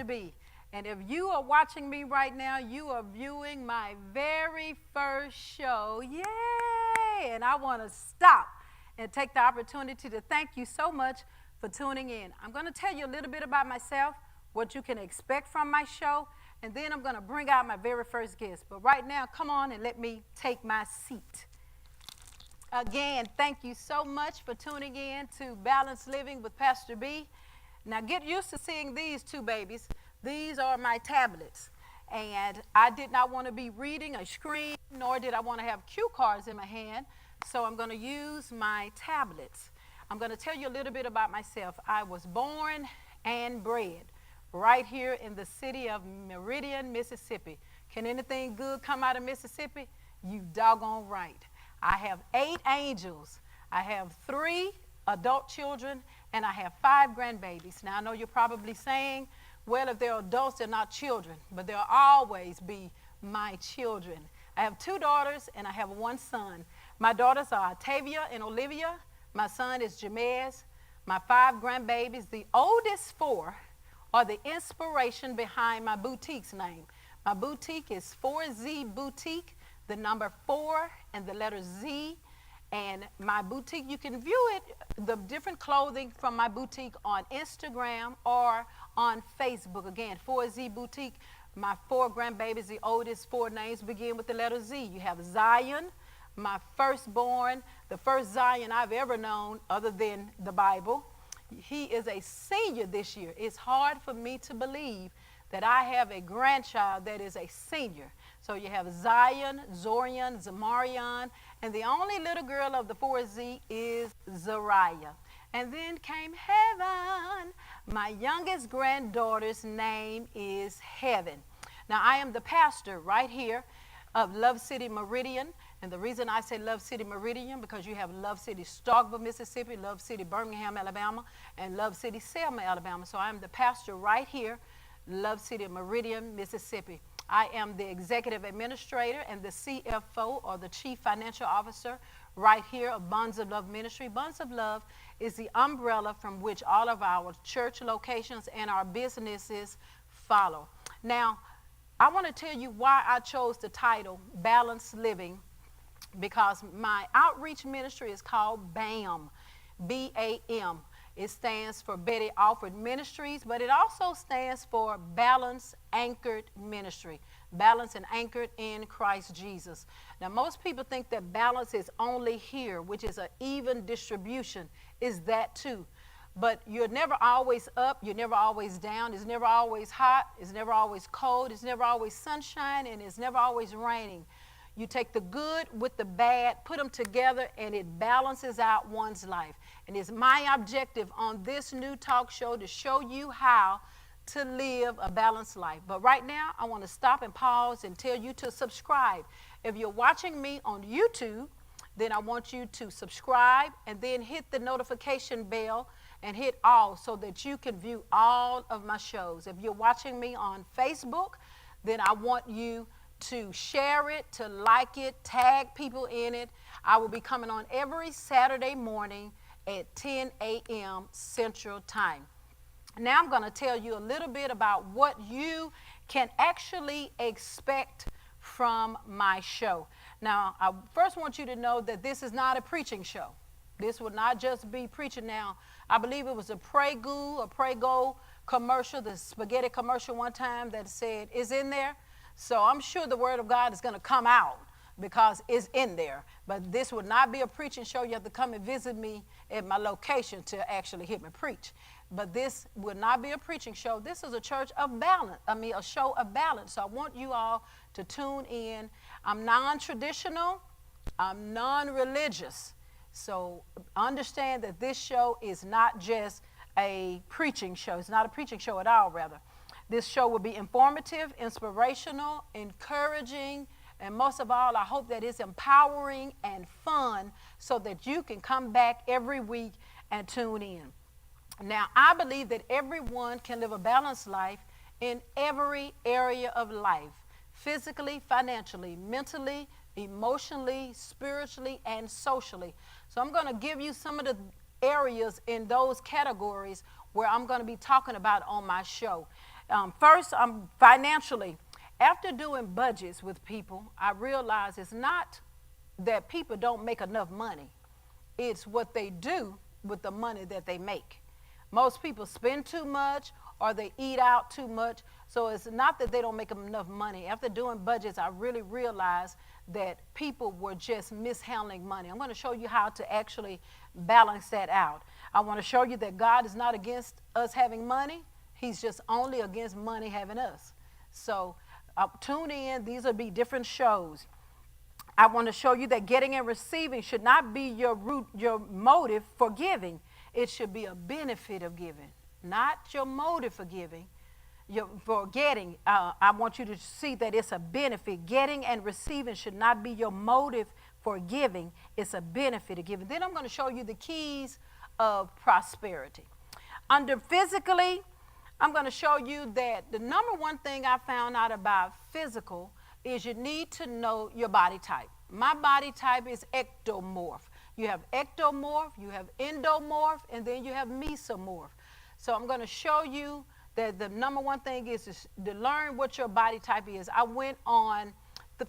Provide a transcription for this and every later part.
Pastor B. And if you are watching me right now, you are viewing my very first show. Yay! And I want to stop and take the opportunity to thank you so much for tuning in. I'm going to tell you a little bit about myself, what you can expect from my show, and then I'm going to bring out my very first guest. But right now, come on and let me take my seat. Again, thank you so much for tuning in to Balanced Living with Pastor B. Now get used to seeing these two babies. These are my tablets. And I did not want to be reading a screen, nor did I want to have cue cards in my hand. So I'm going to use my tablets. I'm going to tell you a little bit about myself. I was born and bred right here in the city of Meridian, Mississippi. Can anything good come out of Mississippi? You doggone right. I have 8 angels. I have 3 adult children, and I have 5 grandbabies. Now, I know you're probably saying, well, if they're adults, they're not children, but they'll always be my children. I have 2 daughters, and I have 1 son. My daughters are Octavia and Olivia. My son is Jamez. My 5 grandbabies, the oldest 4, are the inspiration behind my boutique's name. My boutique is 4Z Boutique, the number 4 and the letter Z. And my boutique, you can view it, the different clothing from my boutique on Instagram or on Facebook. Again, 4Z Boutique. My 4 grandbabies, the oldest 4 names begin with the letter Z. You have Zion, my firstborn, the first Zion I've ever known other than the Bible. He is a senior this year. It's hard for me to believe that I have a grandchild that is a senior. So you have Zion, Zorian, Zamarian, and the only little girl of the 4Z is Zariah. And then came Heaven. My youngest granddaughter's name is Heaven. Now, I am the pastor right here of Love City Meridian. And the reason I say Love City Meridian, because you have Love City Starkville, Mississippi, Love City Birmingham, Alabama, and Love City Selma, Alabama. So I'm the pastor right here, Love City Meridian, Mississippi. I am the executive administrator and the CFO, or the chief financial officer, right here of Bonds of Love Ministry. Bonds of Love is the umbrella from which all of our church locations and our businesses follow. Now, I want to tell you why I chose the title Balanced Living, because my outreach ministry is called BAM, B-A-M. It stands for Betty Alford Ministries, but it also stands for Balance Anchored Ministry. Balance and anchored in Christ Jesus. Now, most people think that balance is only here, which is an even distribution. Is that too? But you're never always up, you're never always down, it's never always hot, it's never always cold, it's never always sunshine, and it's never always raining. You take the good with the bad, put them together, and it balances out one's life. And it's my objective on this new talk show to show you how to live a balanced life. But right now, I want to stop and pause and tell you to subscribe. If you're watching me on YouTube, then I want you to subscribe and then hit the notification bell and hit all so that you can view all of my shows. If you're watching me on Facebook, then I want you to share it, to like it, tag people in it. I will be coming on every Saturday morning at 10 a.m. Central Time. Now I'm going to tell you a little bit about what you can actually expect from my show. Now, I first want you to know that this is not a preaching show. This will not just be preaching. Now, I believe it was a Prego commercial, the spaghetti commercial one time that said, is in there. So I'm sure the word of God is going to come out because it's in there. But this would not be a preaching show. You have to come and visit me at my location to actually hear me preach. But this would not be a preaching show. This is a church of balance. A show of balance. So I want you all to tune in. I'm non-traditional. I'm non-religious. So understand that this show is not just a preaching show. It's not a preaching show at all, rather. This show will be informative, inspirational, encouraging, and most of all, I hope that it's empowering and fun so that you can come back every week and tune in. Now, I believe that everyone can live a balanced life in every area of life, physically, financially, mentally, emotionally, spiritually, and socially. So I'm going to give you some of the areas in those categories where I'm going to be talking about on my show. First, financially. After doing budgets with people, I realized it's not that people don't make enough money. It's what they do with the money that they make. Most people spend too much or they eat out too much. So it's not that they don't make enough money. After doing budgets, I really realized that people were just mishandling money. I'm going to show you how to actually balance that out. I want to show you that God is not against us having money. He's just only against money having us. So tune in. These will be different shows. I want to show you that getting and receiving should not be your motive for giving. It should be a benefit of giving, not your motive for giving. For getting, I want you to see that it's a benefit. Getting and receiving should not be your motive for giving. It's a benefit of giving. Then I'm going to show you the keys of prosperity. Under physically, I'm going to show you that the number one thing I found out about physical is you need to know your body type. My body type is ectomorph. You have ectomorph, you have endomorph, and then you have mesomorph. So I'm going to show you that the number one thing is to learn what your body type is. I went on,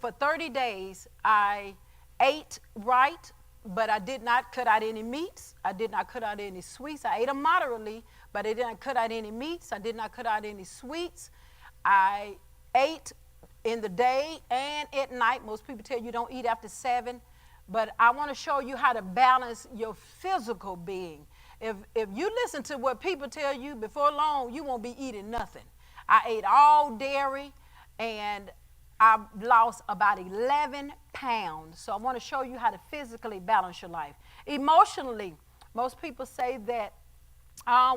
for 30 days, I ate right, but I did not cut out any meats. I did not cut out any sweets. I ate them moderately, but I did not cut out any meats. I did not cut out any sweets. I ate in the day and at night. Most people tell you don't eat after 7, but I want to show you how to balance your physical being. If you listen to what people tell you, before long, you won't be eating nothing. I ate all dairy, and I lost about 11 pounds. So I want to show you how to physically balance your life. Emotionally, most people say that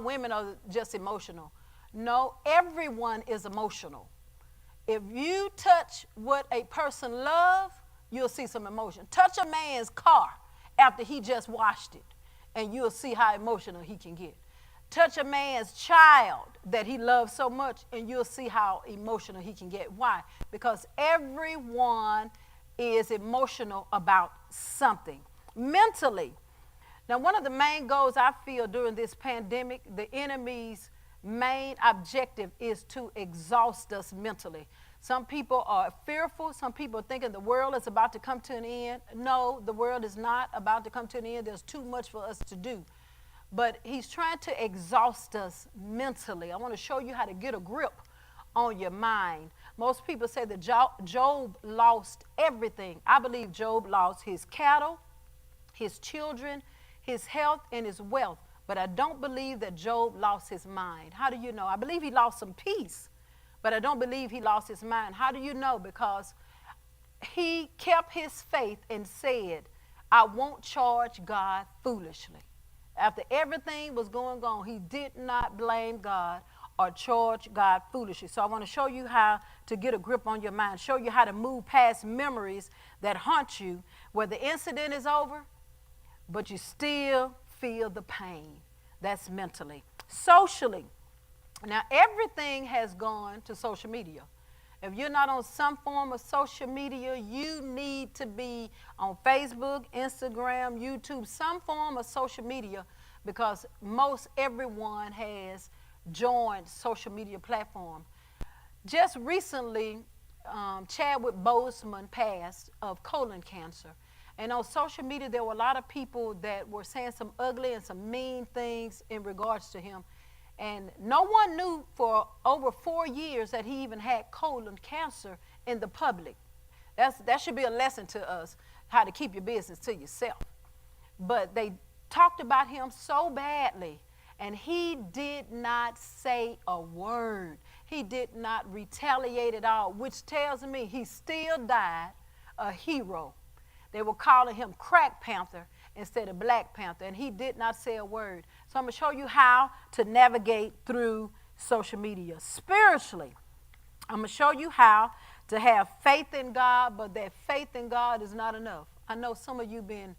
women are just emotional. No, everyone is emotional. If you touch what a person loves, you'll see some emotion. Touch a man's car after he just washed it, and you'll see how emotional he can get. Touch a man's child that he loves so much, and you'll see how emotional he can get. Why? Because everyone is emotional about something. Mentally, now one of the main goals I feel during this pandemic, the enemy's main objective is to exhaust us mentally. Some people are fearful. Some people are thinking the world is about to come to an end. No, the world is not about to come to an end. There's too much for us to do. But he's trying to exhaust us mentally. I want to show you how to get a grip on your mind. Most people say that Job lost everything. I believe Job lost his cattle, his children, his health, and his wealth. But I don't believe that Job lost his mind. How do you know? I believe he lost some peace, but I don't believe he lost his mind. How do you know? Because he kept his faith and said, I won't charge God foolishly. After everything was going on, he did not blame God or charge God foolishly. So I want to show you how to get a grip on your mind, show you how to move past memories that haunt you, where the incident is over, but you still feel the pain. That's mentally. Socially, now everything has gone to social media. If you're not on some form of social media, you need to be on Facebook, Instagram, YouTube, some form of social media, because most everyone has joined social media platform. Just recently, Chadwick Boseman passed of colon cancer. And on social media, there were a lot of people that were saying some ugly and some mean things in regards to him. And no one knew for over 4 years that he even had colon cancer in the public. That should be a lesson to us, how to keep your business to yourself. But they talked about him so badly, and he did not say a word. He did not retaliate at all, which tells me he still died a hero. They were calling him Crack Panther instead of Black Panther, and he did not say a word. So I'm going to show you how to navigate through social media. Spiritually, I'm going to show you how to have faith in God, but that faith in God is not enough. I know some of you been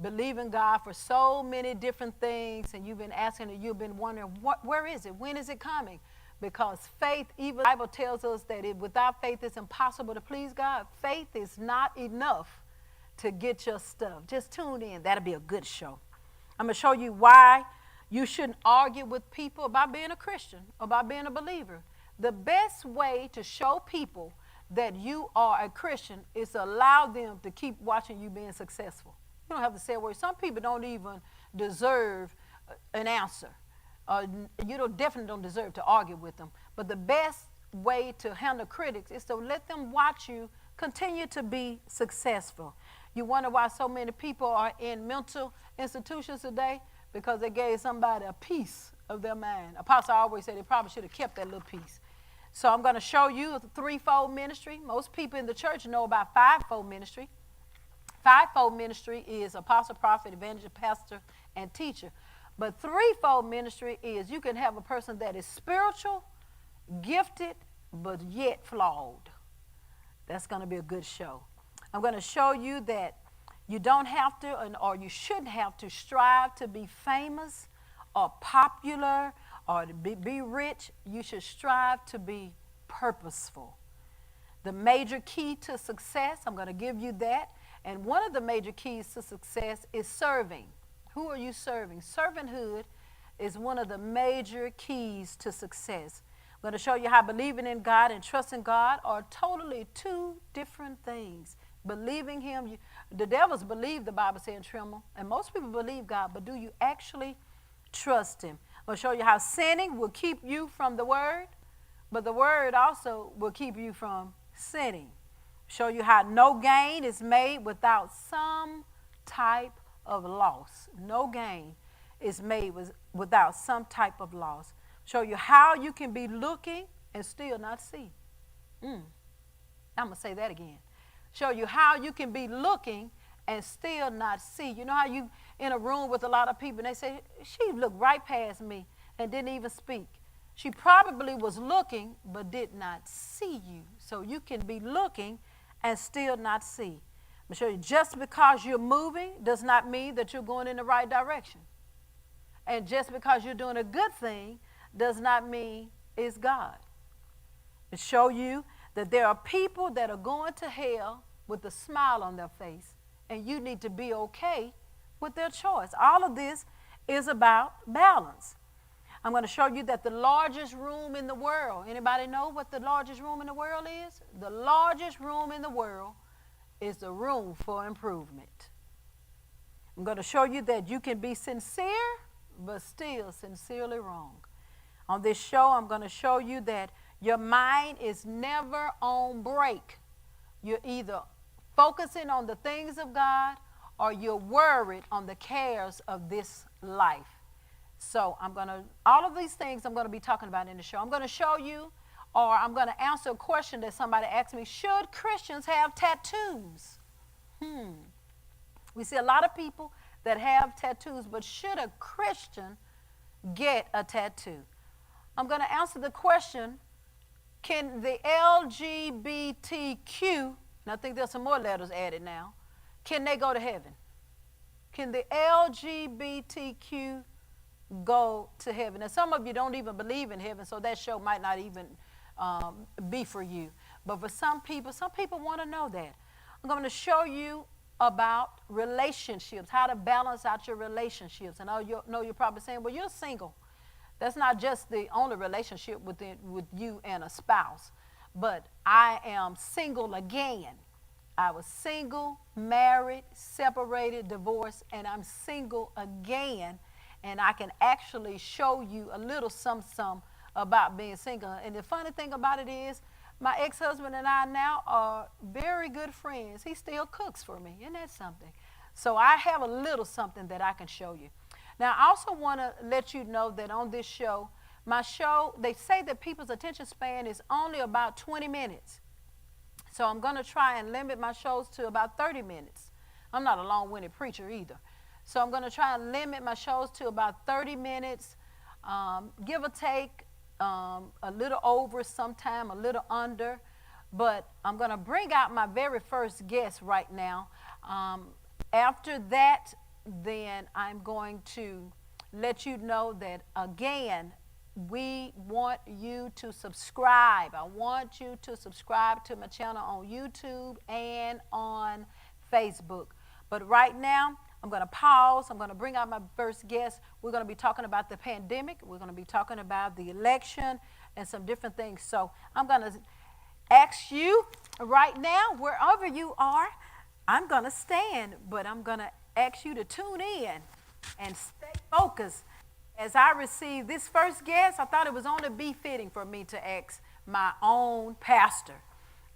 believing God for so many different things, and you've been asking and you've been wondering, where is it? When is it coming? Because faith, even the Bible tells us that without faith it's impossible to please God. Faith is not enough to get your stuff. Just tune in. That'll be a good show. I'm going to show you why you shouldn't argue with people about being a Christian, about being a believer. The best way to show people that you are a Christian is to allow them to keep watching you being successful. You don't have to say a word. Some people don't even deserve an answer. Definitely don't deserve to argue with them. But the best way to handle critics is to let them watch you continue to be successful. You wonder why so many people are in mental institutions today? Because they gave somebody a piece of their mind. Apostle always said they probably should have kept that little piece. So I'm going to show you a threefold ministry. Most people in the church know about fivefold ministry. Fivefold ministry is apostle, prophet, evangelist, pastor, and teacher. But threefold ministry is you can have a person that is spiritual, gifted, but yet flawed. That's going to be a good show. I'm going to show you that you don't have to, or you shouldn't have to strive to be famous or popular or to be rich. You should strive to be purposeful. The major key to success, I'm going to give you that. And one of the major keys to success is serving. Who are you serving? Servanthood is one of the major keys to success. I'm going to show you how believing in God and trusting God are totally two different things. Believing Him, the devils believe, the Bible says, and tremble. And most people believe God, but do you actually trust Him? I'm going to show you how sinning will keep you from the Word, but the Word also will keep you from sinning. Show you how no gain is made without some type of loss. No gain is made without some type of loss. Show you how you can be looking and still not see. I'm going to say that again. Show you how you can be looking and still not see. You know how you in a room with a lot of people and they say, she looked right past me and didn't even speak. She probably was looking but did not see you. So you can be looking and still not see. I'm going to show you just because you're moving does not mean that you're going in the right direction. And just because you're doing a good thing does not mean it's God. To show you that there are people that are going to hell with a smile on their face, and you need to be okay with their choice. All of this is about balance. I'm going to show you that the largest room in the world, anybody know what the largest room in the world is? The largest room in the world is the room for improvement. I'm going to show you that you can be sincere, but still sincerely wrong. On this show, I'm going to show you that your mind is never on break. You're either focusing on the things of God or you're worried on the cares of this life. So all of these things I'm going to be talking about in the show. I'm going to show you, or I'm going to answer a question that somebody asked me, should Christians have tattoos? We see a lot of people that have tattoos, but should a Christian get a tattoo? I'm going to answer the question, can the LGBTQ, and I think there's some more letters added now, can they go to heaven? Can the LGBTQ go to heaven? And some of you don't even believe in heaven, so that show might not even be for you. But for some people want to know that. I'm going to show you about relationships, how to balance out your relationships. And I know you're probably saying, well, you're single. That's not just the only relationship with you and a spouse, but I am single again. I was single, married, separated, divorced, and I'm single again. And I can actually show you a little some about being single. And the funny thing about it is, my ex-husband and I now are very good friends. He still cooks for me. Isn't that something? So I have a little something that I can show you. Now, I also want to let you know that on this show, my show, they say that people's attention span is only about 20 minutes. So I'm going to try and limit my shows to about 30 minutes. I'm not a long-winded preacher either. So I'm going to try and limit my shows to about 30 minutes, give or take, a little over sometime, a little under. But I'm going to bring out my very first guest right now. After that, then I'm going to let you know that, again, we want you to subscribe. I want you to subscribe to my channel on YouTube and on Facebook. But right now, I'm going to pause. I'm going to bring out my first guest. We're going to be talking about the pandemic. We're going to be talking about the election and some different things. So I'm going to ask you right now, wherever you are, I'm going to stand, but I'm going to ask you to tune in and stay focused. As I receive this first guest, I thought it was only befitting for me to ask my own pastor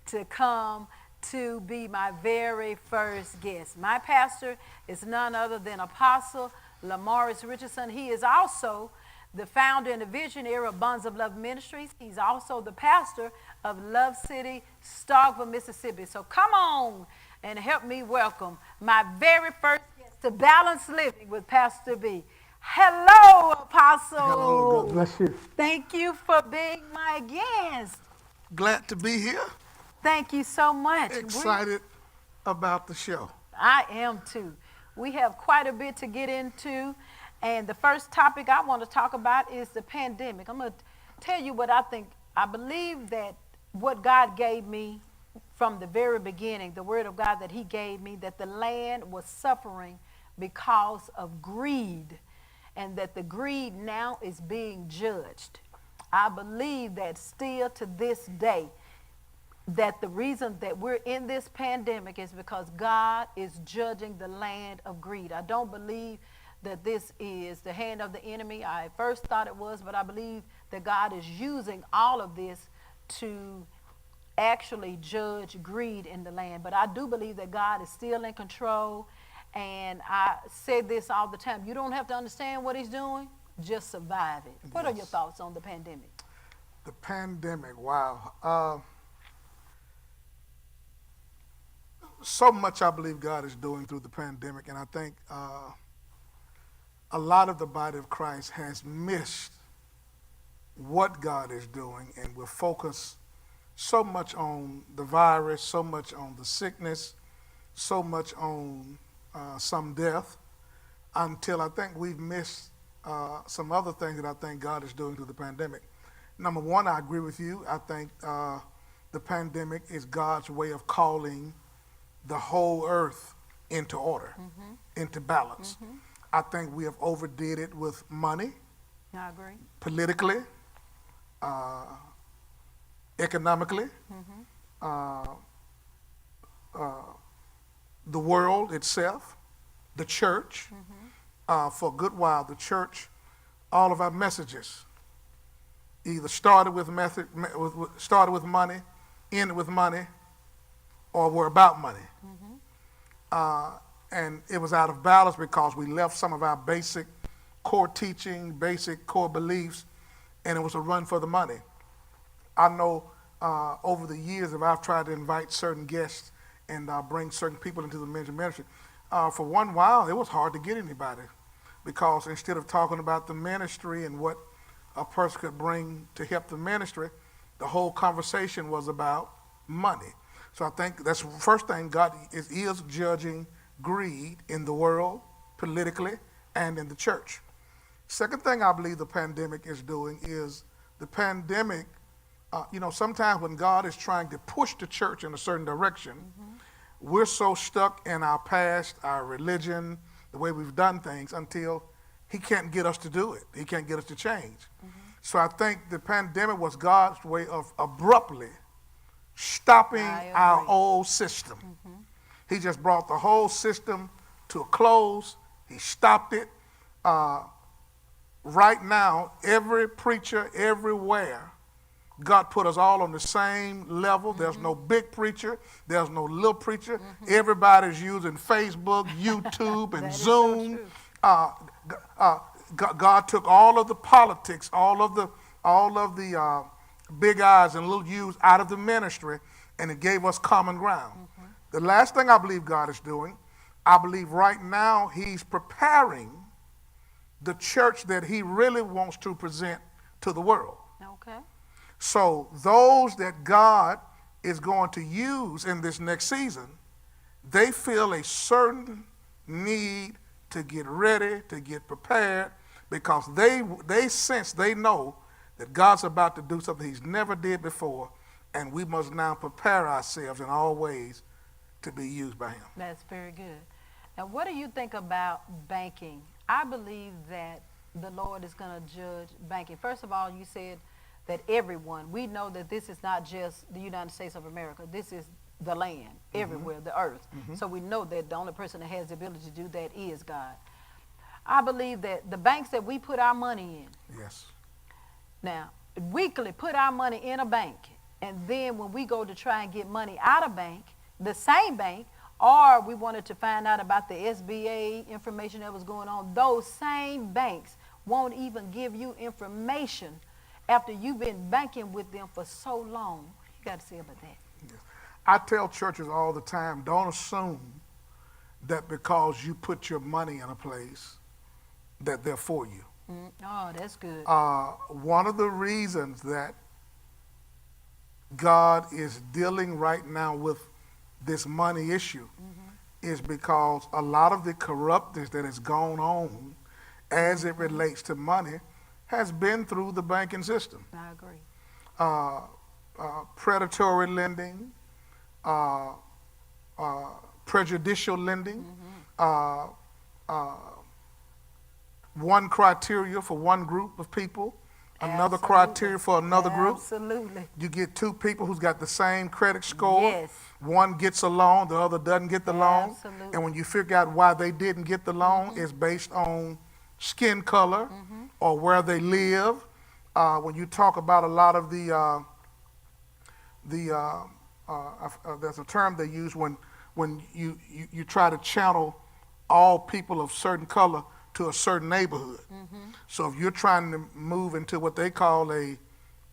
to come to be my very first guest. My pastor is none other than Apostle Lamoris Richardson. He is also the founder and the visionary of Bonds of Love Ministries. He's also the pastor of Love City, Starkville, Mississippi. So come on and help me welcome my very first guest to Balanced Living with Pastor B. Hello, Apostle. Hello, God bless you. Thank you for being my guest. Glad to be here. Thank you so much. Excited about the show. I am too. We have quite a bit to get into, and the first topic I want to talk about is the pandemic. I'm going to tell you what I think. I believe that what God gave me from the very beginning, the word of God that he gave me, that the land was suffering because of greed, and that the greed now is being judged. I believe that still to this day, that the reason that we're in this pandemic is because God is judging the land of greed. I don't believe that this is the hand of the enemy. I first thought it was, but I believe that God is using all of this to actually judge greed in the land. But I do believe that God is still in control, and I say this all the time. You don't have to understand what he's doing, just survive it. Yes. What are your thoughts on the pandemic? The pandemic, wow. So much I believe God is doing through the pandemic, and I think a lot of the body of Christ has missed what God is doing, and we're focused so much on the virus, so much on the sickness, so much on some death, until I think we've missed some other things that I think God is doing through the pandemic. Number one, I agree with you. I think the pandemic is God's way of calling the whole earth into order, into balance. I think we have overdid it with money. I agree. Politically, economically, the world itself, the church. For a good while, the church, all of our messages either started with money, ended with money, or were about money. And it was out of balance because we left some of our basic core teaching, basic core beliefs, and it was a run for the money. I know over the years, if I've tried to invite certain guests and bring certain people into the ministry, for one while, it was hard to get anybody, because instead of talking about the ministry and what a person could bring to help the ministry, the whole conversation was about money. So I think that's the first thing. God is judging greed in the world, politically, and in the church. Second thing I believe the pandemic is doing is the pandemic, sometimes when God is trying to push the church in a certain direction, we're so stuck in our past, our religion, the way we've done things, until he can't get us to do it. He can't get us to change. So I think the pandemic was God's way of abruptly stopping our old system. He just brought the whole system to a close. He stopped it. Right now, every preacher everywhere, God put us all on the same level. There's no big preacher. There's no little preacher. Everybody's using Facebook, YouTube, and Zoom. God took all of the politics, all of the big eyes and little U's out of the ministry, and it gave us common ground. The last thing I believe God is doing, I believe right now he's preparing the church that he really wants to present to the world. Okay. So those that God is going to use in this next season, they feel a certain need to get ready, to get prepared, because they sense, they know that God's about to do something he's never did before, and we must now prepare ourselves in all ways to be used by him. That's very good. Now, what do you think about banking? I believe that the Lord is going to judge banking. First of all, you said that everyone, we know that this is not just the United States of America, this is the land, everywhere, the earth. So we know that the only person that has the ability to do that is God. I believe that the banks that we put our money in, Yes. now, weekly put our money in a bank, and then when we go to try and get money out of bank, the same bank, or we wanted to find out about the SBA information that was going on, those same banks won't even give you information after you've been banking with them for so long. You got to say about that. Yes. I tell churches all the time, don't assume that because you put your money in a place that they're for you. Oh, that's good. One of the reasons that God is dealing right now with this money issue is because a lot of the corruptness that has gone on as it relates to money has been through the banking system. I agree. Predatory lending, prejudicial lending, one criteria for one group of people, another criteria for another group. Absolutely. You get two people who's got the same credit score. Yes. One gets a loan, the other doesn't get the loan. Absolutely. And when you figure out why they didn't get the loan, it's based on skin color or where they live. When you talk about a lot of there's a term they use when you try to channel all people of certain color to a certain neighborhood. So if you're trying to move into what they call a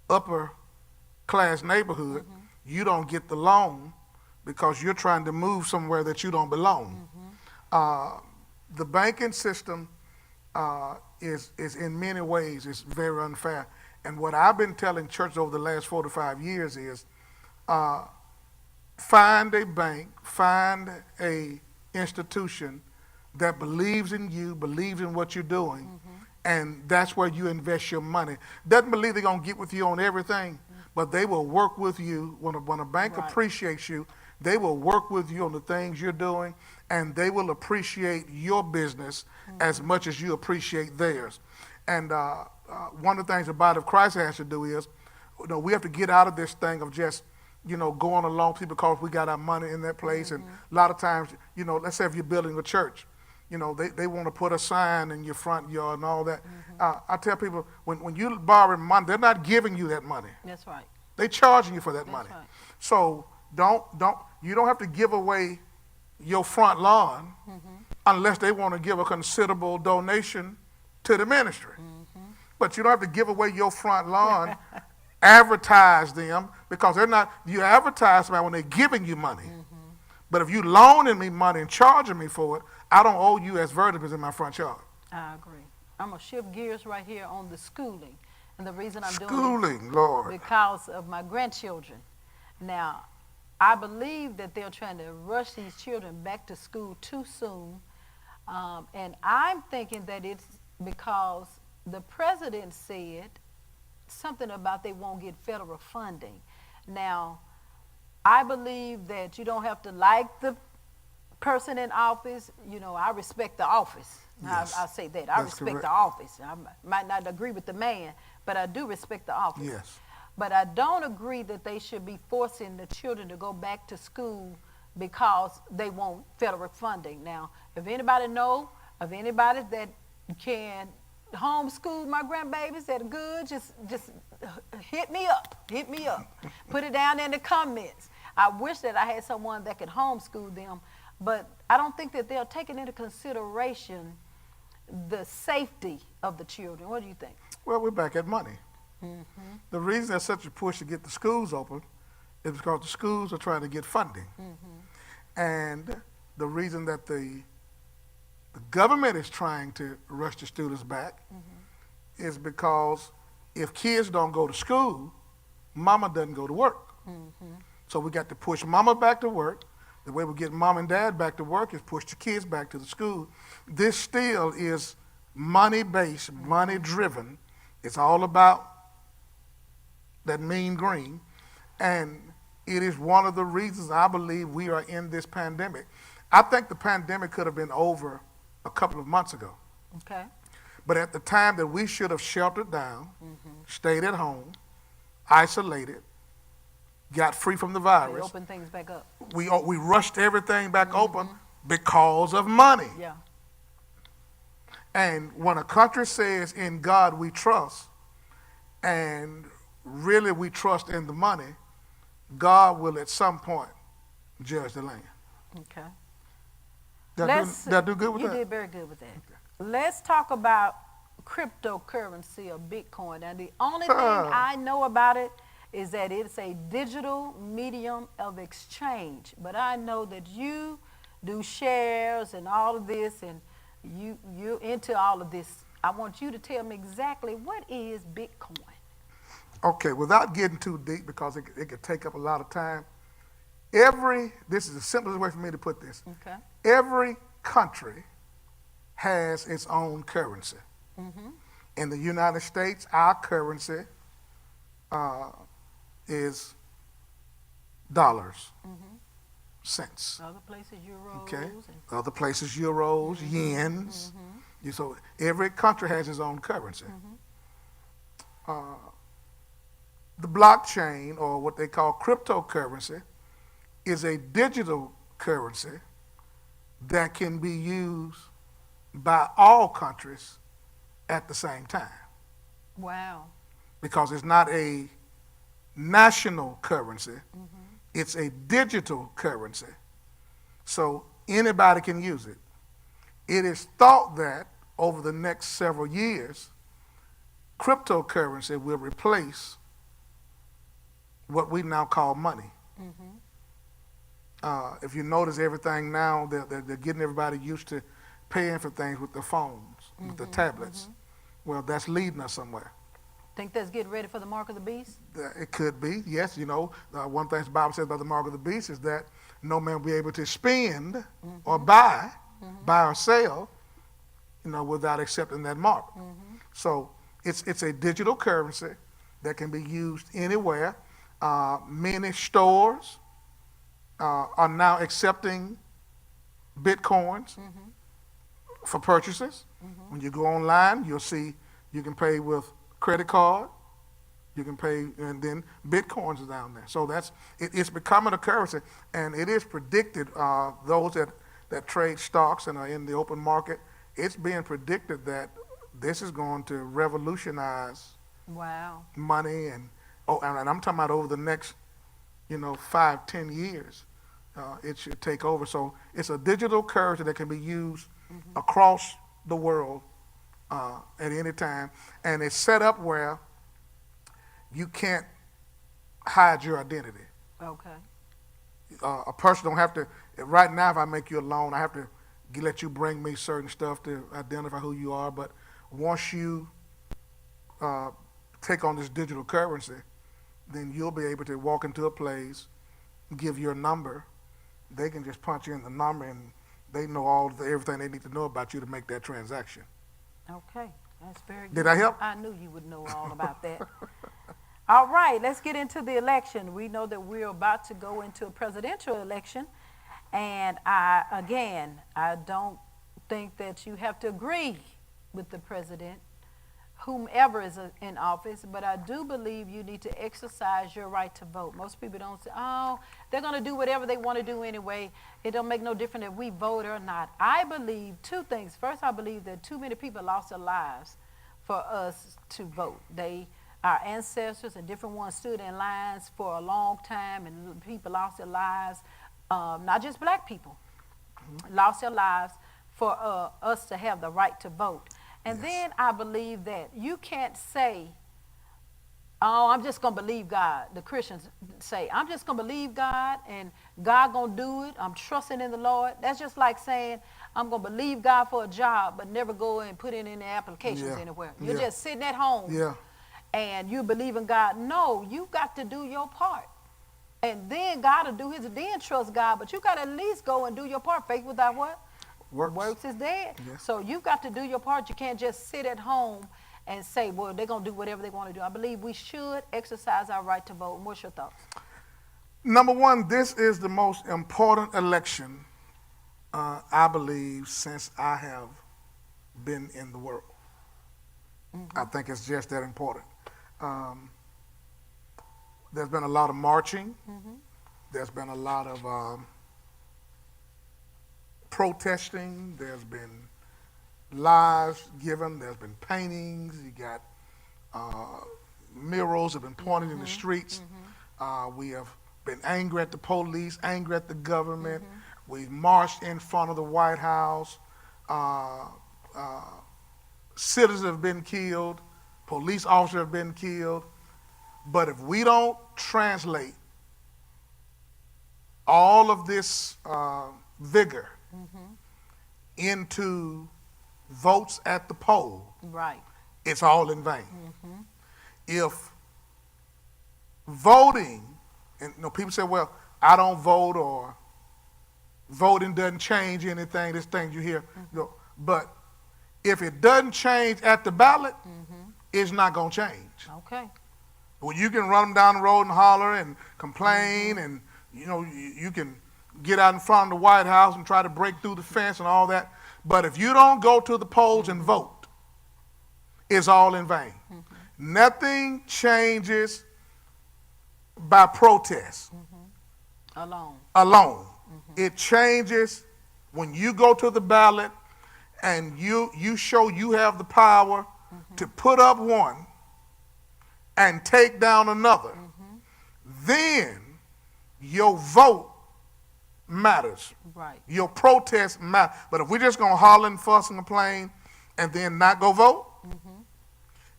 upper class neighborhood, you don't get the loan because you're trying to move somewhere that you don't belong. The banking system is in many ways is very unfair. And what I've been telling churches over the last 4 to 5 years is find a bank, find a institution that believes in you, believes in what you're doing, and that's where you invest your money. Doesn't believe they're gonna get with you on everything, but they will work with you. When a bank appreciates you, they will work with you on the things you're doing, and they will appreciate your business as much as you appreciate theirs. And one of the things the body of Christ has to do is, we have to get out of this thing of just, going along people because we got our money in that place. And a lot of times, let's say if you're building a church, they want to put a sign in your front yard and all that. I tell people, when you borrow money, they're not giving you that money. That's right. They're charging you for that money. Right. So you don't have to give away your front lawn unless they want to give a considerable donation to the ministry. But you don't have to give away your front lawn, advertise them, because you advertise them when they're giving you money. But if you loaning me money and charging me for it, I don't owe you as vertebrates in my front yard. I agree. I'm going to shift gears right here on the schooling. And the reason I'm doing Schooling, Lord. because of my grandchildren. Now, I believe that they're trying to rush these children back to school too soon. And I'm thinking that it's because the president said something about they won't get federal funding. Now, I believe that you don't have to like the person in office. I respect the office. Yes, I'll say that. I respect correct. the office. I might not agree with the man, but I do respect the office. Yes. But I don't agree that they should be forcing the children to go back to school because they want federal funding. Now, if anybody know of anybody that can homeschool my grandbabies that are good, just hit me up. Put it down in the comments. I wish that I had someone that could homeschool them, but I don't think that they're taking into consideration the safety of the children. What do you think? Well, we're back at money. The reason there's such a push to get the schools open is because the schools are trying to get funding. And the reason that the government is trying to rush the students back is because if kids don't go to school, mama doesn't go to work. So we got to push mama back to work. The way we get mom and dad back to work is push the kids back to the school. This still is money-based, money-driven. It's all about that mean green. And it is one of the reasons I believe we are in this pandemic. I think the pandemic could have been over a couple of months ago. Okay. But at the time that we should have sheltered down, stayed at home, isolated, got free from the They virus. open things back up. We rushed everything back open because of money. Yeah. And when a country says, in God we trust, and really we trust in the money, God will at some point judge the land. Okay. Did I do good with that? You did very good with that. Okay. Let's talk about cryptocurrency or Bitcoin. And the only thing I know about it is that it's a digital medium of exchange. But I know that you do shares and all of this, and you're into all of this. I want you to tell me exactly what is Bitcoin. Okay, without getting too deep, because it could take up a lot of time. This is the simplest way for me to put this. Okay. Every country has its own currency. In the United States, our currency is dollars, cents. Other places, euros. Okay. Other places, euros, yens. So every country has its own currency. The blockchain, or what they call cryptocurrency, is a digital currency that can be used by all countries at the same time. Wow. Because it's not a national currency, it's a digital currency. So anybody can use it. It is thought that over the next several years, cryptocurrency will replace what we now call money. If you notice, everything now, they're getting everybody used to paying for things with their phones, with their tablets. Well, that's leading us somewhere. Think that's getting ready for the mark of the beast? It could be, yes. One thing the Bible says about the mark of the beast is that no man will be able to spend or buy or sell, without accepting that mark. So it's a digital currency that can be used anywhere. Many stores are now accepting Bitcoins for purchases. When you go online, you'll see you can pay with credit card, you can pay, and then Bitcoins are down there. So it's becoming a currency, and it is predicted, those that trade stocks and are in the open market, it's being predicted that this is going to revolutionize money, and I'm talking about over the next 5-10 years, it should take over. So it's a digital currency that can be used across the world at any time, and it's set up where you can't hide your identity. Okay. A person don't have to. Right now, if I make you a loan, I have to let you bring me certain stuff to identify who you are. But once you take on this digital currency, then you'll be able to walk into a place, give your number. They can just punch in the number, and they know everything they need to know about you to make that transaction. Okay, that's very good. Did I help? I knew you would know all about that. All right, let's get into the election. We know that we're about to go into a presidential election, and I don't think that you have to agree with the president, whomever is in office, but I do believe you need to exercise your right to vote. Most people don't say, they're going to do whatever they want to do anyway. It don't make no difference if we vote or not. I believe two things. First, I believe that too many people lost their lives for us to vote. Our ancestors and different ones stood in lines for a long time, and people lost their lives, not just black people, lost their lives for us to have the right to vote. And then I believe that you can't say, I'm just going to believe God. The Christians say, I'm just going to believe God, and God going to do it. I'm trusting in the Lord. That's just like saying, I'm going to believe God for a job, but never go and put in any applications anywhere. You're just sitting at home and you believe in God. No, you got to do your part. And then God will do his, then trust God. But you got to at least go and do your part. Faith without what? Works is dead. Yes. So you've got to do your part. You can't just sit at home and say, well, they're going to do whatever they want to do. I believe we should exercise our right to vote. What's your thoughts? Number one, this is the most important election, I believe, since I have been in the world. I think it's just that important. There's been a lot of marching. There's been a lot of protesting. There's been lives given. There's been paintings. You got murals have been pointed in the streets. We have been angry at the police, angry at the government. We've marched in front of the White House. Citizens have been killed. Police officers have been killed. But if we don't translate all of this vigor into votes at the poll, Right. it's all in vain. If voting, and people say, well, I don't vote, or voting doesn't change anything, this thing you hear, but if it doesn't change at the ballot, it's not going to change. Okay. Well, you can run them down the road and holler and complain, and you can get out in front of the White House and try to break through the fence and all that. But if you don't go to the polls and vote, it's all in vain. Nothing changes by protest alone. It changes when you go to the ballot and you show you have the power to put up one and take down another. Then your vote matters. Right. Your protest matters. But if we're just going to holler and fuss and complain and then not go vote,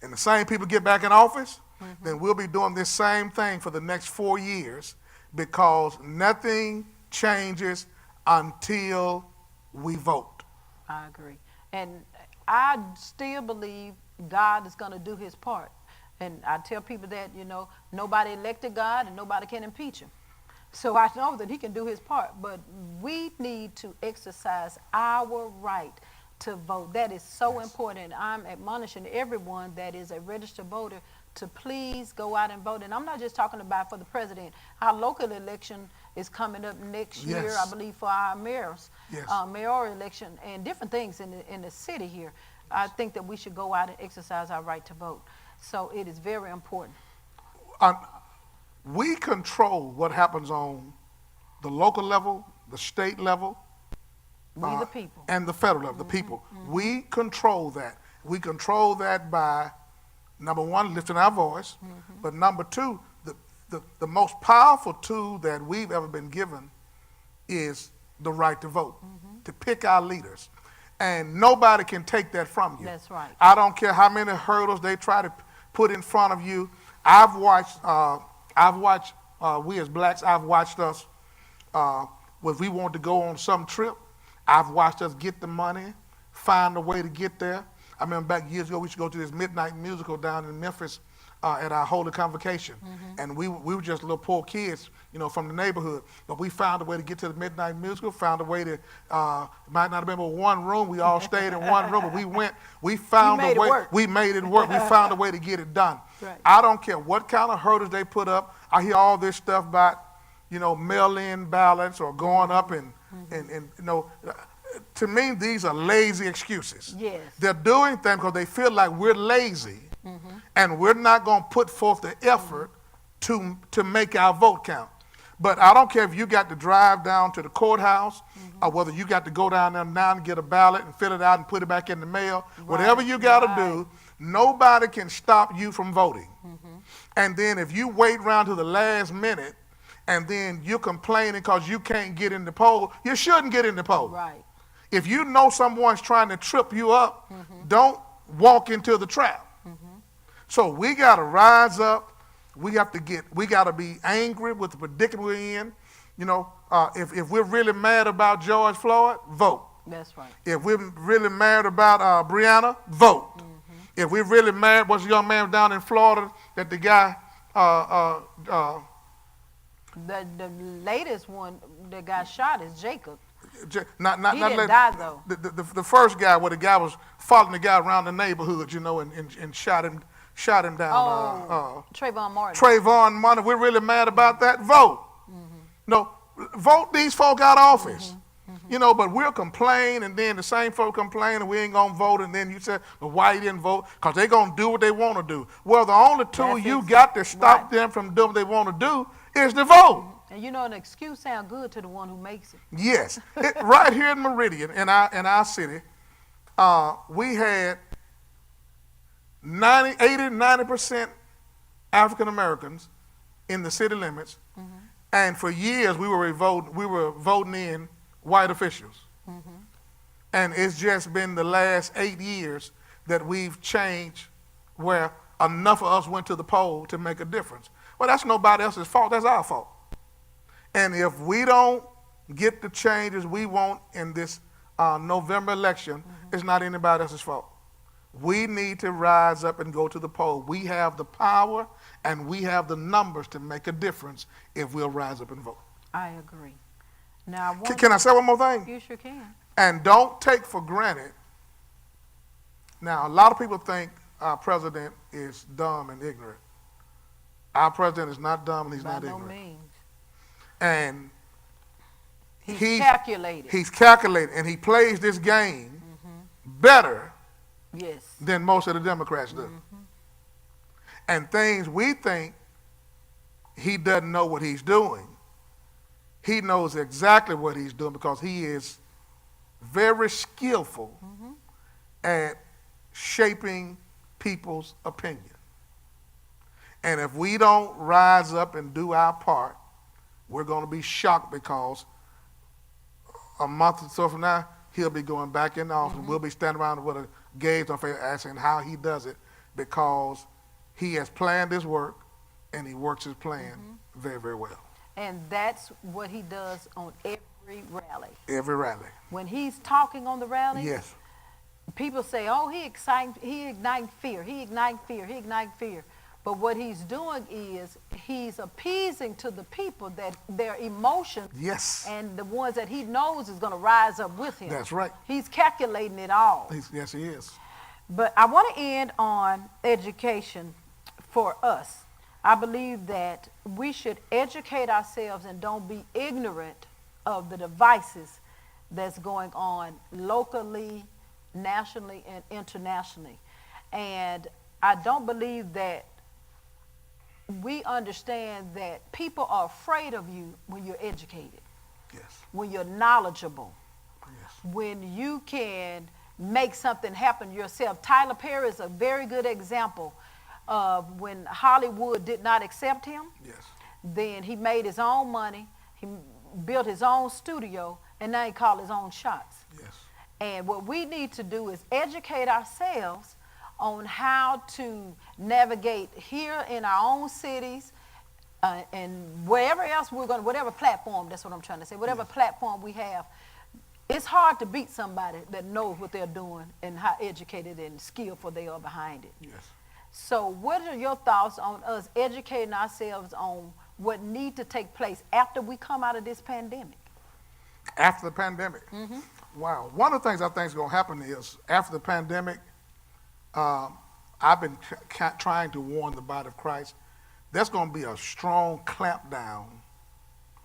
and the same people get back in office, then we'll be doing this same thing for the next 4 years, because nothing changes until we vote. I agree. And I still believe God is going to do his part. And I tell people that, nobody elected God and nobody can impeach him. So I know that he can do his part. But we need to exercise our right to vote. That is so important. I'm admonishing everyone that is a registered voter to please go out and vote. And I'm not just talking about for the president. Our local election is coming up next year, I believe, for our mayors, mayoral election, and different things in the city here. I think that we should go out and exercise our right to vote. So it is very important. We control what happens on the local level, the state level, We the people. and the federal level, the people. We control that. We control that by, number one, lifting our voice, but number two, the most powerful tool that we've ever been given is the right to vote, to pick our leaders. And nobody can take that from you. That's right. I don't care how many hurdles they try to put in front of you. I've watched, we as blacks, I've watched us, if we want to go on some trip, I've watched us get the money, find a way to get there. I remember back years ago, we used to go to this midnight musical down in Memphis at our Holy Convocation. And we were just little poor kids, from the neighborhood. But we found a way to get to the midnight musical, found a way to, it might not have been but one room. We all stayed in one room, but we found a way. We made it work. We found a way to get it done. Right. I don't care what kind of hurdles they put up. I hear all this stuff about, mail-in ballots or going up and to me, these are lazy excuses. Yes. They're doing things because they feel like we're lazy and we're not going to put forth the effort to make our vote count. But I don't care if you got to drive down to the courthouse or whether you got to go down there now and get a ballot and fill it out and put it back in the mail. Right. Whatever you got to do, nobody can stop you from voting. And then if you wait around to the last minute and then you're complaining because you can't get in the poll, you shouldn't get in the poll. Right. If you know someone's trying to trip you up, don't walk into the trap. So we got to rise up. We got to be angry with the predicament we're in. If we're really mad about George Floyd, vote. That's right. If we're really mad about Breonna, vote. If we're really mad, what's the young man down in Florida that the guy, the latest one that got shot is Jacob. He didn't die though. The first guy, where the guy was following the guy around the neighborhood, and shot him down. Trayvon Martin. Trayvon Martin. We're really mad about that. Vote. No, vote these folk out of office. You know, but we'll complain, and then the same folk complain, and we ain't going to vote, and then you say, well, why you didn't vote? Because they're going to do what they want to do. Well, the only tool you got to stop them from doing what they want to do is to vote. And you know, an excuse sounds good to the one who makes it. Yes. Right here in Meridian, in our city, we had 90% African Americans in the city limits, and for years we were voting in white officials. And it's just been the last 8 years that we've changed where enough of us went to the poll to make a difference. Well, that's nobody else's fault, that's our fault. And if we don't get the changes we want in this November election, it's not anybody else's fault. We need to rise up and go to the poll. We have the power and we have the numbers to make a difference if we'll rise up and vote. I agree. Now, can I say one more thing? You sure can. And don't take for granted. Now, a lot of people think our president is dumb and ignorant. Our president is not dumb and he's not ignorant. By no means. And he's calculated. He's calculated, and he plays this game better than most of the Democrats do. And things we think he doesn't know what he's doing, he knows exactly what he's doing because he is very skillful at shaping people's opinion. And if we don't rise up and do our part, we're going to be shocked because a month or so from now, he'll be going back in the office. We'll be standing around with a gaze on face asking how he does it because he has planned his work and he works his plan very, very well. And that's what he does on every rally. Every rally. When he's talking on the rally, yes, people say, oh, he ignites fear, he ignites fear, he ignites fear. But what he's doing is he's appeasing to the people that their emotions and the ones that he knows is going to rise up with him. That's right. He's calculating it all. Yes, he is. But I want to end on education for us. I believe that we should educate ourselves and don't be ignorant of the devices that's going on locally, nationally, and internationally. And I don't believe that we understand that people are afraid of you when you're educated, when you're knowledgeable, when you can make something happen yourself. Tyler Perry is a very good example of when Hollywood did not accept him. Then he made his own money, he built his own studio, and now he called his own shots. And what we need to do is educate ourselves on how to navigate here in our own cities and wherever else we're going, whatever platform, that's what I'm trying to say, whatever platform we have. It's hard to beat somebody that knows what they're doing and how educated and skillful they are behind it. So what are your thoughts on us educating ourselves on what needs to take place after we come out of this pandemic? After the pandemic? Wow. One of the things I think is going to happen is after the pandemic, I've been trying to warn the body of Christ, there's going to be a strong clampdown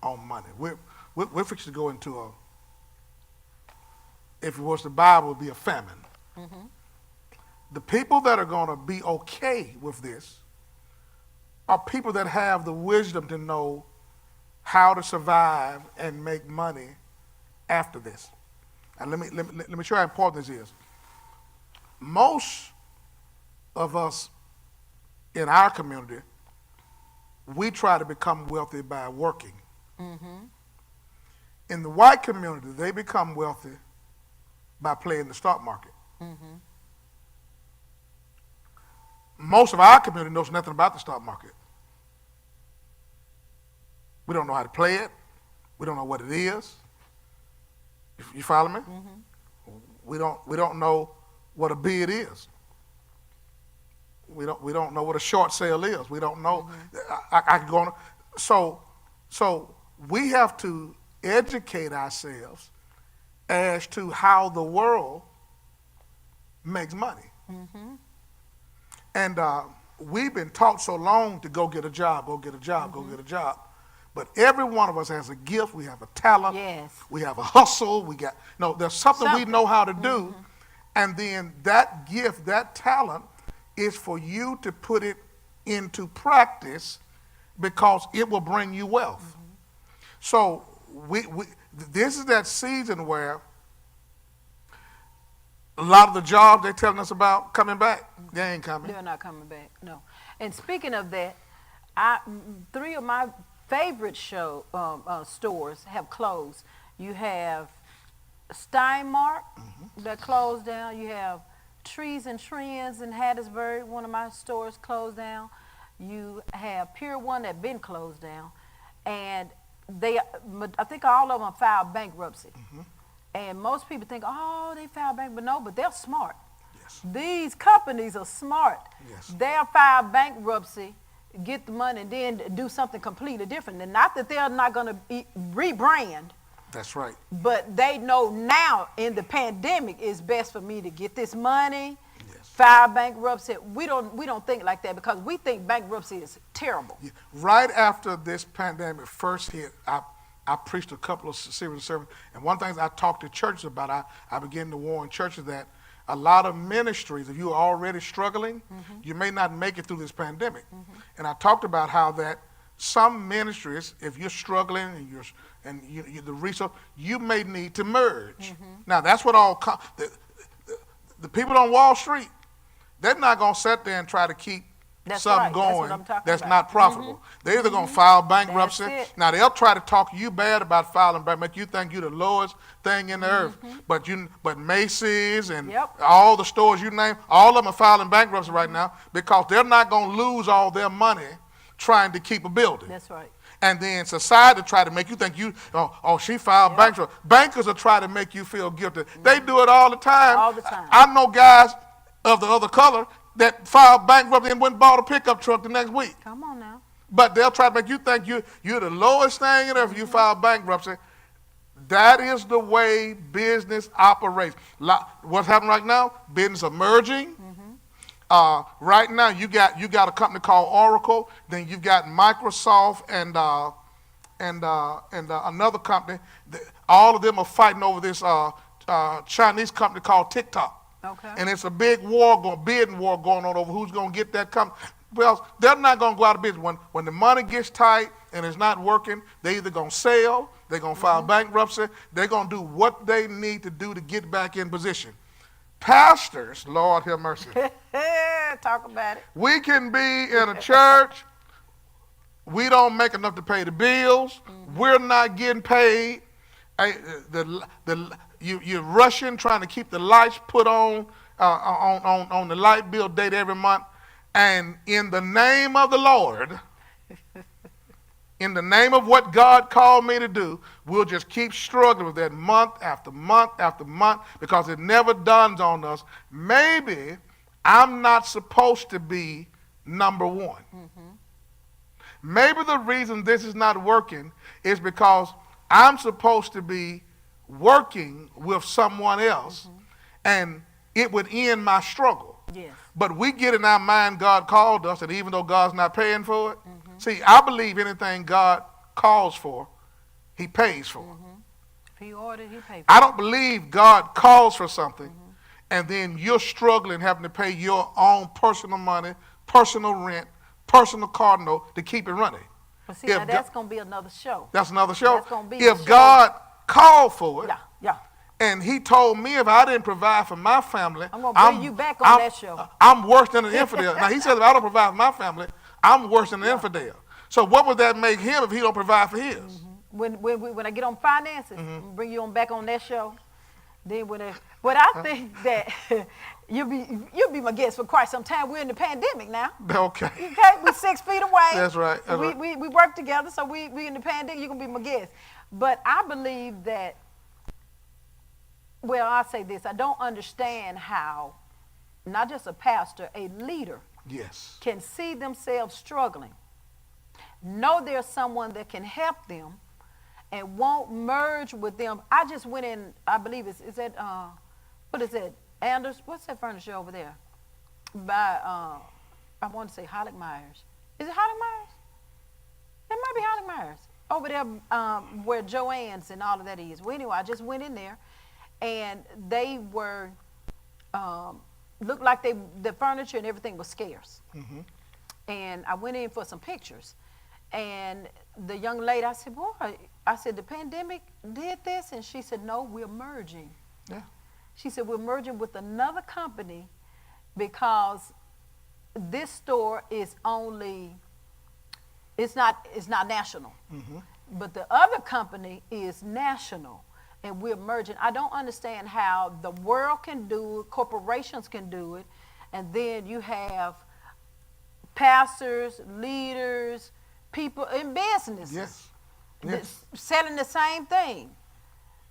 on money. We're fixing to go into if it was the Bible, it would be a famine. The people that are going to be okay with this are people that have the wisdom to know how to survive and make money after this. And let me show you how important this is. Most of us in our community, we try to become wealthy by working. In the white community, they become wealthy by playing the stock market. Most of our community knows nothing about the stock market. We don't know how to play it. We don't know what it is. You follow me? We don't know what a bid is. We don't know what a short sale is. We don't know. I can go on. So we have to educate ourselves as to how the world makes money. And we've been taught so long to go get a job, go get a job, go get a job. But every one of us has a gift. We have a talent. Yes. We have a hustle. There's something we know how to do. And then that gift, that talent is for you to put it into practice because it will bring you wealth. So this is that season where a lot of the jobs they're telling us about coming back, they ain't coming. They're not coming back, no. And speaking of that, 3 of my favorite stores have closed. You have Steinmark that closed down. You have Trees and Trends in Hattiesburg, one of my stores closed down. You have Pier 1 that been closed down. And I think all of them filed bankruptcy. And most people think, oh, they filed bankruptcy. No, but they're smart. Yes. These companies are smart. Yes. They'll file bankruptcy, get the money, and then do something completely different. And not that they're not going to rebrand. That's right. But they know now in the pandemic it's best for me to get this money, file bankruptcy. We don't think like that because we think bankruptcy is terrible. Yeah. Right after this pandemic first hit, I preached a couple of series of sermons, and one thing I talked to churches about, I began to warn churches that a lot of ministries, if you're already struggling, you may not make it through this pandemic. And I talked about how that some ministries, if you're struggling and the resource, you may need to merge. Now that's what the people on Wall Street, they're not going to sit there and try to keep something going that's not profitable. They're either going to file bankruptcy. Now they'll try to talk you bad about filing bankruptcy, make you think you're the lowest thing in the earth. But Macy's and all the stores you name, all of them are filing bankruptcy right now because they're not going to lose all their money trying to keep a building. That's right. And then society try to make you think she filed bankruptcy. Bankers will try to make you feel guilty. They do it all the time. All the time. I know guys of the other color that filed bankruptcy and went and bought a pickup truck the next week. Come on now. But they'll try to make you think you're the lowest thing in earth if you file bankruptcy. That is the way business operates. What's happening right now? Business emerging. Right now, you got a company called Oracle. Then you've got Microsoft and another company. All of them are fighting over this Chinese company called TikTok. Okay. And it's a big bidding war going on over who's going to get that company. Well, they're not going to go out of business. When the money gets tight and it's not working, they're either going to sell, they're going to file bankruptcy, they're going to do what they need to do to get back in position. Pastors, Lord have mercy. Talk about it. We can be in a church, we don't make enough to pay the bills, we're not getting paid. You're rushing, trying to keep the lights put on the light bill date every month. And in the name of the Lord, in the name of what God called me to do, we'll just keep struggling with that month after month after month because it never dawns on us. Maybe I'm not supposed to be number one. Maybe the reason this is not working is because I'm supposed to be working with someone else and it would end my struggle. Yes. But we get in our mind God called us, and even though God's not paying for it, see, I believe anything God calls for, he pays for. If he ordered, he paid for it. I don't believe God calls for something, and then you're struggling having to pay your own personal money, personal rent, personal car note to keep it running. But see, now that's going to be another show. That's another show. That's gonna be if a show. God called for it, Yeah. and he told me if I didn't provide for my family, I'm going to bring you back on that show. I'm worse than an infidel. Now, he said if I don't provide for my family, I'm worse than an infidel. So what would that make him if he don't provide for his? When I get on finances, I'm gonna bring you back on that show. Then but I think that you'll be my guest for quite some time. We're in the pandemic now. Okay. Okay, we're 6 feet away. That's right. We work together, so we in the pandemic. You're gonna be my guest. But I believe that. Well, I'll say this. I don't understand how, not just a pastor, a leader can see themselves struggling, know there's someone that can help them, and won't merge with them. I just went in, I believe is that, what is it, Anders? What's that furniture over there? By, I want to say Hollick Myers. Is it Hollick Myers? It might be Hollick Myers. over there where Joanne's and all of that is. Well, anyway, I just went in there, and they were looked like the furniture and everything was scarce. Mm-hmm. And I went in for some pictures, and the young lady, I said, boy, I said, the pandemic did this? And she said, no, we're merging. Yeah. She said, we're merging with another company because this store is only, it's not national. Mm-hmm. But the other company is national, and we're merging. I don't understand how the world can do it, corporations can do it, and then you have pastors, leaders, people in businesses yes. selling the same thing.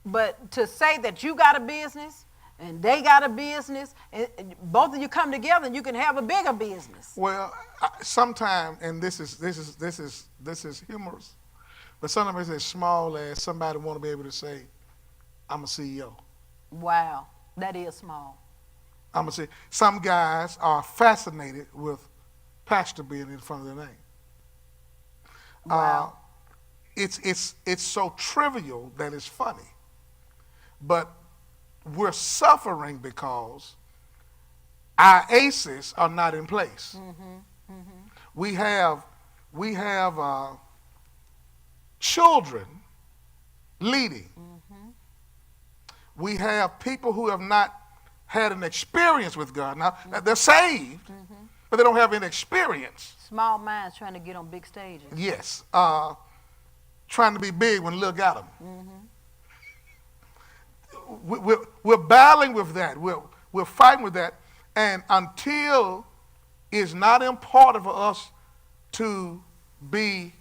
But to say that you got a business and they got a business, and both of you come together and you can have a bigger business. Well, sometimes, and this is humorous, but sometimes it's as small as somebody want to be able to say, I'm a CEO. Wow, that is small. I'm going to say, some guys are fascinated with pastor being in front of their name. Wow. It's so trivial that it's funny. But we're suffering because our aces are not in place. Mm-hmm. Mm-hmm. We have children leading. Mm-hmm. We have people who have not had an experience with God. Now, mm-hmm. they're saved, mm-hmm. but they don't have any experience. Small minds trying to get on big stages. Yes. Trying to be big when little got them. Mm-hmm. We're battling with that. We're fighting with that. And until it's not important for us to be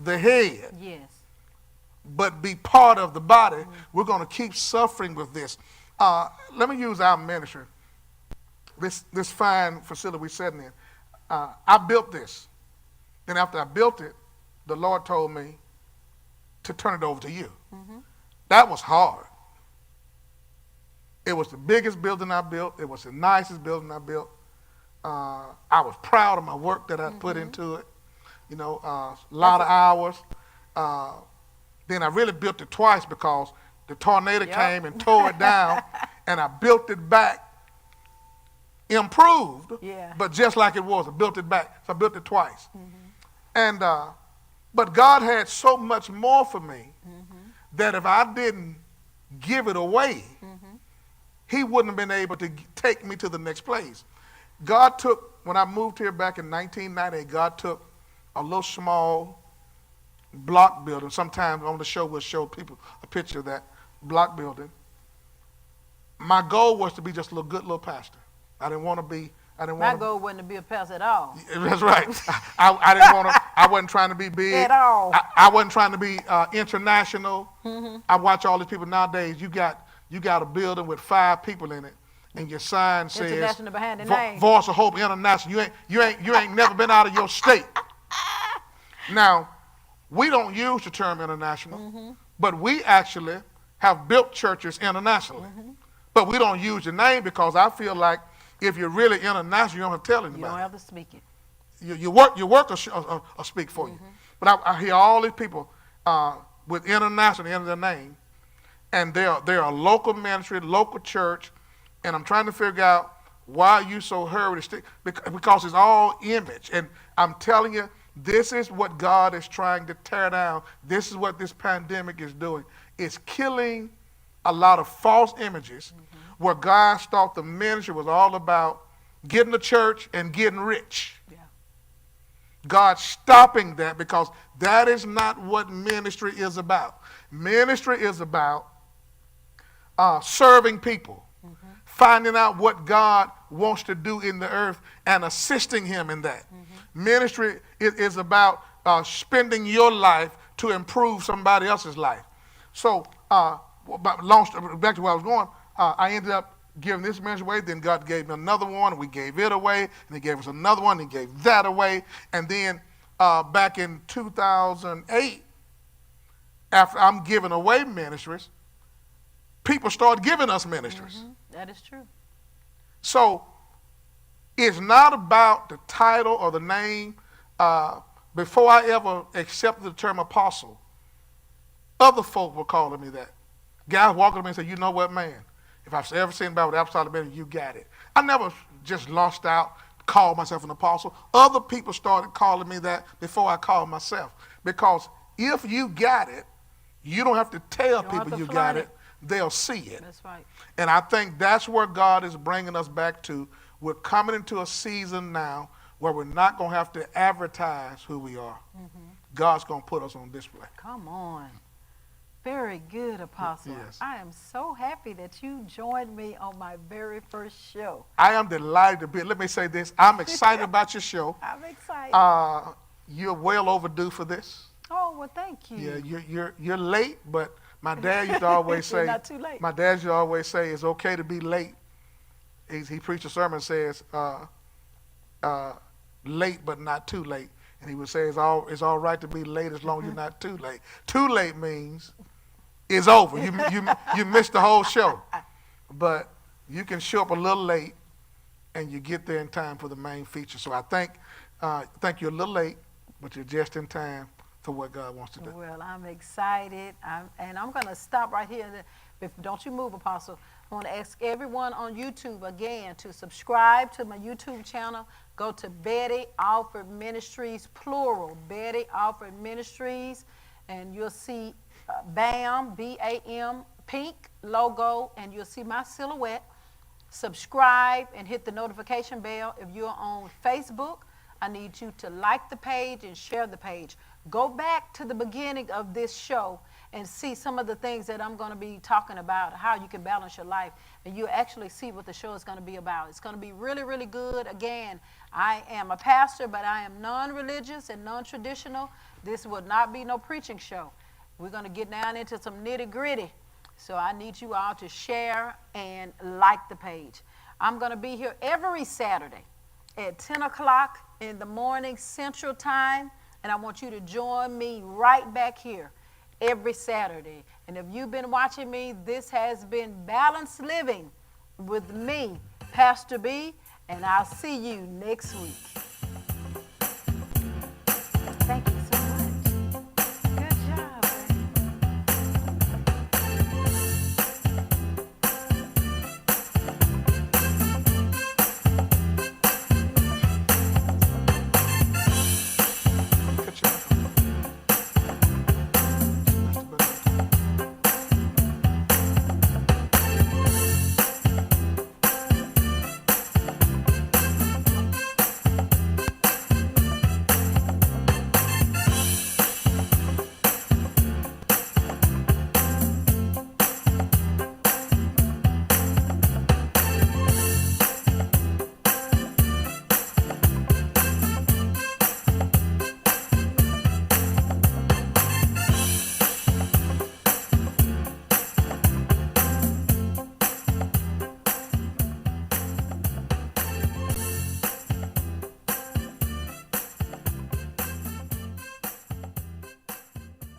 the head, yes, but be part of the body, mm-hmm. we're going to keep suffering with this. Let me use our ministry, this fine facility we're sitting in. I built this. Then after I built it, the Lord told me to turn it over to you. Mm-hmm. That was hard. It was the biggest building I built. It was the nicest building I built. I was proud of my work that I mm-hmm. put into it. You know, a lot of hours. Then I really built it twice because the tornado came and tore it down, and I built it back, improved, but just like it was, I built it back. So I built it twice. Mm-hmm. And but God had so much more for me mm-hmm. that if I didn't give it away, mm-hmm. He wouldn't have been able to take me to the next place. God took, when I moved here back in 1998, God took a little small block building. Sometimes on the show we'll show people a picture of that block building. My goal was to be just a good little pastor. I didn't want to be. My goal wasn't to be a pastor at all. That's right. I didn't want to. I wasn't trying to be big at all. I wasn't trying to be international. Mm-hmm. I watch all these people nowadays. You got a building with 5 people in it, and your sign says international behind the name. Voice of Hope International. You ain't never been out of your state. Now, we don't use the term international, mm-hmm. but we actually have built churches internationally. Mm-hmm. But we don't use the name because I feel like if you're really international, you don't have to tell anybody. You don't have to speak it. Your work will speak for mm-hmm. you. But I hear all these people with international in their name, and they're a local ministry, local church, and I'm trying to figure out why are you so hurried to stick, because it's all image. And I'm telling you, this is what God is trying to tear down. This is what this pandemic is doing. It's killing a lot of false images mm-hmm. where guys thought the ministry was all about getting the church and getting rich. Yeah. God's stopping that because that is not what ministry is about. Ministry is about serving people, mm-hmm. finding out what God wants to do in the earth and assisting him in that. Mm-hmm. Ministry is about spending your life to improve somebody else's life. So, back to where I was going, I ended up giving this ministry away. Then God gave me another one, and we gave it away. And he gave us another one, and he gave that away. And then back in 2008, after I'm giving away ministries, people started giving us ministries. Mm-hmm. That is true. So it's not about the title or the name. before I ever accepted the term apostle, other folk were calling me that. Guys walking to me and say, you know what, man? If I've ever seen about apostolic ministry, you got it. I never just lost out, called myself an apostle. Other people started calling me that before I called myself. Because if you got it, you don't have to tell people you got it. They'll see it. That's right. And I think that's where God is bringing us back to. We're coming into a season now where we're not going to have to advertise who we are. Mm-hmm. God's going to put us on display. Come on. Very good, Apostle. Yes. I am so happy that you joined me on my very first show. I am delighted to be. Let me say this. I'm excited about your show. I'm excited. You're well overdue for this. Oh, well, thank you. Yeah, you're late, but my dad used to always say, not too late. My dad used to always say, it's okay to be late. He preached a sermon that says, late but not too late. And he would say, it's all right to be late as long as you're not too late. Too late means it's over. You missed the whole show. But you can show up a little late and you get there in time for the main feature. So I think you're a little late, but you're just in time for what God wants to do. Well, I'm excited, and I'm going to stop right here. Don't you move, Apostle. I want to ask everyone on YouTube again to subscribe to my YouTube channel. Go to Betty Alford Ministries, plural, Betty Alford Ministries, and you'll see BAM, B-A-M, pink logo, and you'll see my silhouette. Subscribe and hit the notification bell. If you're on Facebook, I need you to like the page and share the page. Go back to the beginning of this show and see some of the things that I'm going to be talking about, how you can balance your life, and you'll actually see what the show is going to be about. It's going to be really, really good. Again, I am a pastor, but I am non-religious and non-traditional. This will not be no preaching show. We're going to get down into some nitty-gritty. So I need you all to share and like the page. I'm going to be here every Saturday at 10 o'clock in the morning Central Time, and I want you to join me right back here every Saturday. And if you've been watching me, this has been Balanced Living with me, Pastor B, and I'll see you next week.